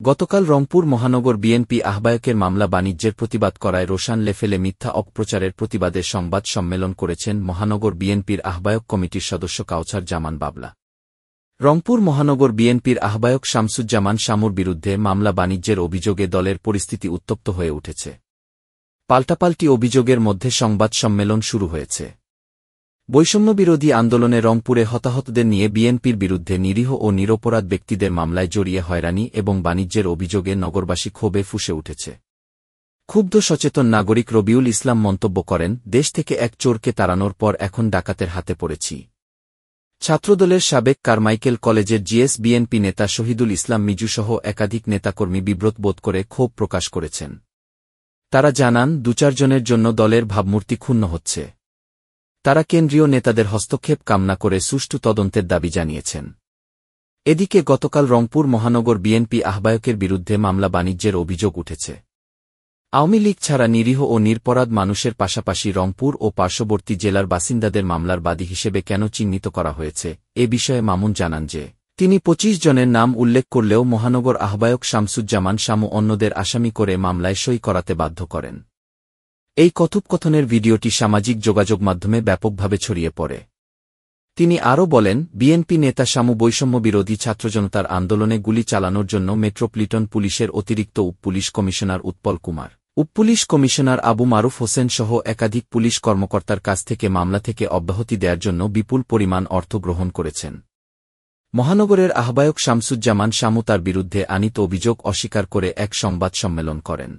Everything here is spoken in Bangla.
গতকাল রংপুর মহানগর বিএনপি আহ্বায়কের মামলা বাণিজ্যের প্রতিবাদ করায় রোশান লেফেলে মিথ্যা অপপ্রচারের প্রতিবাদে সংবাদ সম্মেলন করেছেন মহানগর বিএনপির আহ্বায়ক কমিটির সদস্য কাওছার জামান বাবলা। রংপুর মহানগর বিএনপির আহ্বায়ক শামসুজ্জামান শামুর বিরুদ্ধে মামলা বাণিজ্যের অভিযোগে দলের পরিস্থিতি উত্তপ্ত হয়ে উঠেছে। পাল্টাপাল্টি অভিযোগের মধ্যে সংবাদ সম্মেলন শুরু হয়েছে। বৈষম্যবিরোধী আন্দোলনে রংপুরে হতাহতদের নিয়ে বিএনপির বিরুদ্ধে নিরীহ ও নিরপরাধ ব্যক্তিদের মামলায় জড়িয়ে হয়রানি এবং বাণিজ্যের অভিযোগে নগরবাসী ক্ষোভে ফুঁসে উঠেছে। ক্ষুব্ধ সচেতন নাগরিক রবিউল ইসলাম মন্তব্য করেন, দেশ থেকে এক চোরকে তাড়ানোর পর এখন ডাকাতের হাতে পড়েছি। ছাত্রদলের সাবেক কারমাইকেল কলেজের জিএস বিএনপি নেতা শহীদুল ইসলাম মিজুসহ একাধিক নেতাকর্মী বিব্রত বোধ করে ক্ষোভ প্রকাশ করেছেন। তারা জানান, ২-৪ জনের জন্য দলের ভাবমূর্তি ক্ষুণ্ণ হচ্ছে। তারা কেন্দ্রীয় নেতাদের হস্তক্ষেপ কামনা করে সুষ্ঠু তদন্তের দাবি জানিয়েছেন। এদিকে গতকাল রংপুর মহানগর বিএনপি আহ্বায়কের বিরুদ্ধে মামলা বাণিজ্যের অভিযোগ উঠেছে। আওয়ামী লীগ ছাড়া নিরীহ ও নিরপরাধ মানুষের পাশাপাশি রংপুর ও পার্শ্ববর্তী জেলার বাসিন্দাদের মামলার বাদী হিসেবে কেন চিহ্নিত করা হয়েছে, এ বিষয়ে মামুন জানান যে, তিনি ২৫ জনের নাম উল্লেখ করলেও মহানগর আহ্বায়ক শামসুজ্জামান শামু অন্যদের আসামি করে মামলায় সই করাতে বাধ্য করেন। এই কথোপকথনের ভিডিওটি সামাজিক যোগাযোগ মাধ্যমে ব্যাপকভাবে ছড়িয়ে পড়ে। তিনি আরও বলেন, বিএনপি নেতা শামু বৈষম্যবিরোধী ছাত্রজনতার আন্দোলনে গুলি চালানোর জন্য মেট্রোপলিটন পুলিশের অতিরিক্ত উপপুলিশ কমিশনার উৎপল কুমার, উপপুলিশ কমিশনার আবু মারুফ হোসেন সহ একাধিক পুলিশ কর্মকর্তার কাছ থেকে মামলা থেকে অব্যাহতি দেওয়ার জন্য বিপুল পরিমাণ অর্থ গ্রহণ করেছেন। মহানগরের আহ্বায়ক শামসুজ্জামান শামু তার বিরুদ্ধে আনীত অভিযোগ অস্বীকার করে এক সংবাদ সম্মেলন করেন।